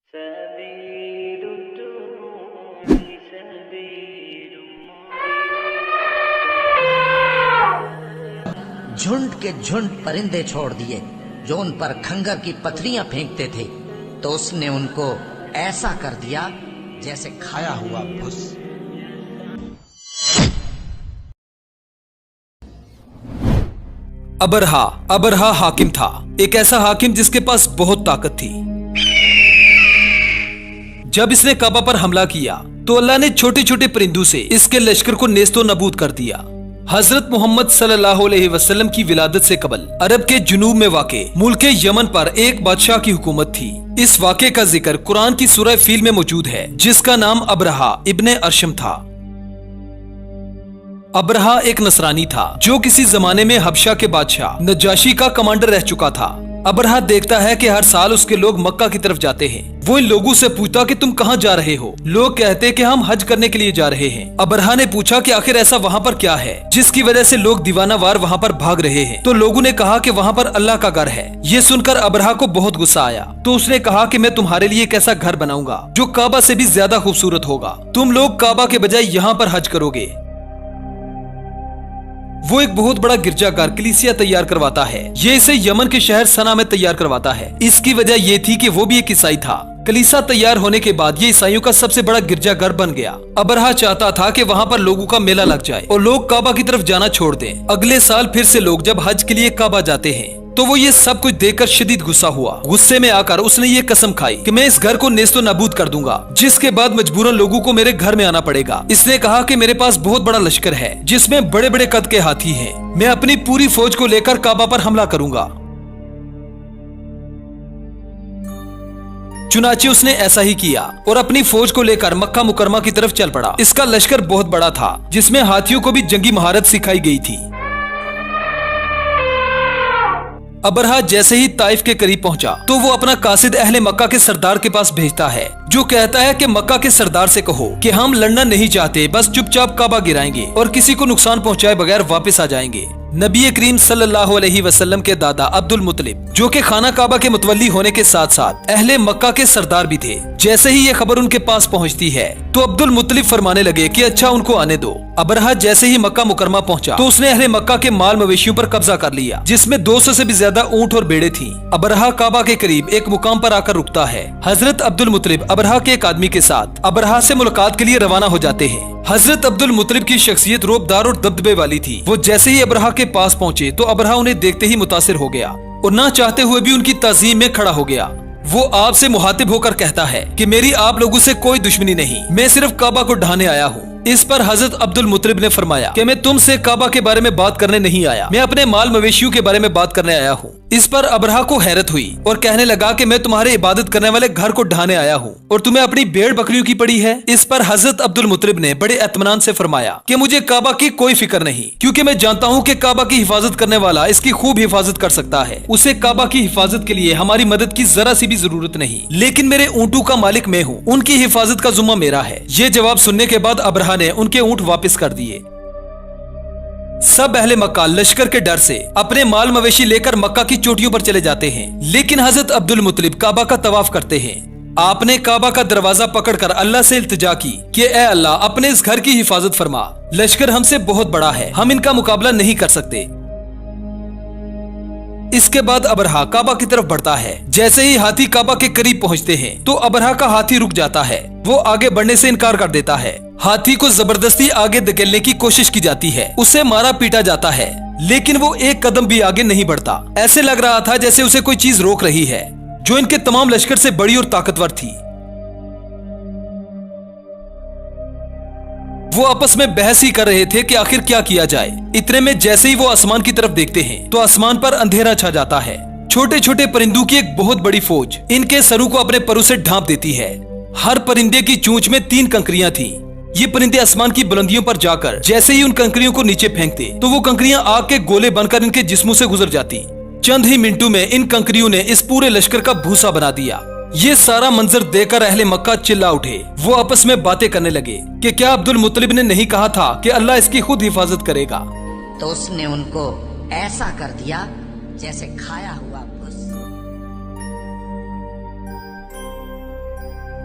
झुंड के झुंड परिंदे छोड़ दिए जो उन पर खंगर की पथरियां फेंकते थे, तो उसने उनको ऐसा कर दिया जैसे खाया हुआ भूस। अबरहा हाकिम था, एक ऐसा हाकिम जिसके पास बहुत ताकत थी। जब इसने काबा पर हमला किया तो अल्लाह ने छोटे छोटे परिंदों से इसके लश्कर को नेस्तो नबूद कर दिया। हजरत मोहम्मद सल्लल्लाहु अलैहि वसल्लम की विलादत से कबल अरब के जुनूब में वाक़े मुल्क यमन पर एक बादशाह की हुकूमत थी। इस वाक़े का जिक्र कुरान की सूरह फील में मौजूद है, जिसका नाम अबरहा इब्ने अरशम था। अबरहा एक नसरानी था जो किसी जमाने में हबशा के बादशाह नजाशी का कमांडर रह चुका था। अबरहा देखता है कि हर साल उसके लोग मक्का की तरफ जाते हैं। वो इन लोगों से पूछता कि तुम कहाँ जा रहे हो। लोग कहते कि हम हज करने के लिए जा रहे हैं। अबरहा ने पूछा कि आखिर ऐसा वहाँ पर क्या है जिसकी वजह से लोग दीवानावार वहाँ पर भाग रहे हैं। तो लोगों ने कहा कि वहाँ पर अल्लाह का घर है। ये सुनकर अबरहा को बहुत गुस्सा आया, तो उसने कहा कि मैं तुम्हारे लिए एक ऐसा घर बनाऊंगा जो काबा से भी ज्यादा खूबसूरत होगा। तुम लोग काबा के बजाय यहाँ पर हज करोगे। वो एक बहुत बड़ा गिरजाघर कलीसिया तैयार करवाता है। ये इसे यमन के शहर सना में तैयार करवाता है। इसकी वजह ये थी कि वो भी एक ईसाई था। कलीसिया तैयार होने के बाद ये ईसाइयों का सबसे बड़ा गिरजाघर बन गया। अबरहा चाहता था कि वहाँ पर लोगों का मेला लग जाए और लोग काबा की तरफ जाना छोड़ दें। अगले साल फिर से लोग जब हज के लिए काबा जाते हैं तो वो ये सब कुछ देखकर शदीद गुस्सा हुआ। गुस्से में आकर उसने ये कसम खाई कि मैं इस घर को नेस्तो नाबूद कर दूंगा, जिसके बाद मजबूरन लोगों को मेरे घर में आना पड़ेगा। इसने कहा कि मेरे पास बहुत बड़ा लश्कर है जिसमें बड़े बड़े कद के हाथी हैं। मैं अपनी पूरी फौज को लेकर काबा पर हमला करूंगा। चुनाचे उसने ऐसा ही किया और अपनी फौज को लेकर मक्का मुकरमा की तरफ चल पड़ा। इसका लश्कर बहुत बड़ा था जिसमें हाथियों को भी जंगी महारत सिखाई गई थी। अबरहा जैसे ही ताइफ के करीब पहुंचा तो वो अपना कासिद अहले मक्का के सरदार के पास भेजता है, जो कहता है कि मक्का के सरदार से कहो कि हम लड़ना नहीं चाहते, बस चुपचाप काबा गिराएंगे और किसी को नुकसान पहुंचाए बगैर वापस आ जाएंगे। नबी करीम सल्लल्लाहु अलैहि वसल्लम के दादा अब्दुल मुत्तलिब, जो कि खाना काबा के मुतवल्ली होने के साथ साथ अहले मक्का के सरदार भी थे, जैसे ही ये खबर उनके पास पहुंचती है तो अब्दुल मुत्तलिब फरमाने लगे कि अच्छा उनको आने दो। अबरहा जैसे ही मक्का मुकरमा पहुंचा तो उसने अहले मक्का के माल मवेशियों पर कब्जा कर लिया, जिसमें 200 से भी ज्यादा ऊंट और बेड़े थी। अबरहा काबा के करीब एक मुकाम पर आकर रुकता है। हजरत अब्दुल मुत्तलिब अबरहा के एक आदमी के साथ अबरहा से मुलाकात के लिए रवाना हो जाते हैं। हजरत अब्दुल मुत्तलिब की शख्सियत रोबदार और दबदबे वाली थी। वो जैसे ही अबरहा के पास पहुंचे तो अबरहा उन्हें देखते ही मुतासिर हो गया और ना चाहते हुए भी उनकी ताज़ीम में खड़ा हो गया। वो आपसे मुहातिब होकर कहता है कि मेरी आप लोगों से कोई दुश्मनी नहीं, मैं सिर्फ काबा को ढाने आया हूँ। इस पर हजरत अब्दुल मुत्तलिब ने फरमाया कि मैं तुमसे काबा के बारे में बात करने नहीं आया, मैं अपने माल मवेशियों के बारे में बात करने आया हूँ। इस पर अबरहा को हैरत हुई और कहने लगा कि मैं तुम्हारे इबादत करने वाले घर को ढाने आया हूँ और तुम्हें अपनी भेड़ बकरियों की पड़ी है। इस पर हजरत अब्दुल मुत्तलिब ने बड़े इत्मीनान से फरमाया कि मुझे काबा की कोई फिक्र नहीं, क्योंकि मैं जानता हूँ कि काबा की हिफाजत करने वाला इसकी खूब हिफाजत कर सकता है। उसे काबा की हिफाजत के लिए हमारी मदद की जरा सी भी जरूरत नहीं, लेकिन मेरे ऊँटों का मालिक मैं हूँ, उनकी हिफाजत का जुम्मा मेरा है। ये जवाब सुनने के बाद अबरहा ने उनके ऊँट वापस कर दिए। सब अहले मक्का लश्कर के डर से अपने माल मवेशी लेकर मक्का की चोटियों पर चले जाते हैं, लेकिन हजरत अब्दुल मुत्तलिब काबा का तवाफ करते हैं। आपने काबा का दरवाजा पकड़कर अल्लाह से इल्तिजा की कि ए अल्लाह, अपने इस घर की हिफाजत फरमा। लश्कर हमसे बहुत बड़ा है, हम इनका मुकाबला नहीं कर सकते। इसके बाद अबरहा काबा की तरफ बढ़ता है। जैसे ही हाथी काबा के करीब पहुंचते हैं तो अबरहा का हाथी रुक जाता है। वो आगे बढ़ने से इनकार कर देता है। हाथी को जबरदस्ती आगे धकेलने की कोशिश की जाती है, उसे मारा पीटा जाता है, लेकिन वो एक कदम भी आगे नहीं बढ़ता। ऐसे लग रहा था जैसे उसे कोई चीज रोक रही है जो इनके तमाम लश्कर से बड़ी और ताकतवर थी। वो आपस में बहस ही कर रहे थे कि आखिर क्या किया जाए। इतने में जैसे ही वो आसमान की तरफ देखते हैं तो आसमान पर अंधेरा छा जाता है। छोटे छोटे परिंदों की एक बहुत बड़ी फौज इनके सरों को अपने परों से ढांप देती है। हर परिंदे की चोंच में 3 कंकरियां थी। ये परिंदे आसमान की बुलंदियों पर जाकर जैसे ही उन कंकरियों को नीचे फेंकते तो वो कंकरियां आग के गोले बनकर इनके जिस्मों से गुजर जाती। चंद ही मिनटों में इन कंकरियों ने इस पूरे लश्कर का भूसा बना दिया। ये सारा मंजर देखकर अहले मक्का चिल्ला उठे। वो आपस में बातें करने लगे कि क्या अब्दुल मुत्तलिब ने नहीं कहा था कि अल्लाह इसकी खुद हिफाजत करेगा। तो उसने उनको ऐसा कर दिया जैसे खाया हुआ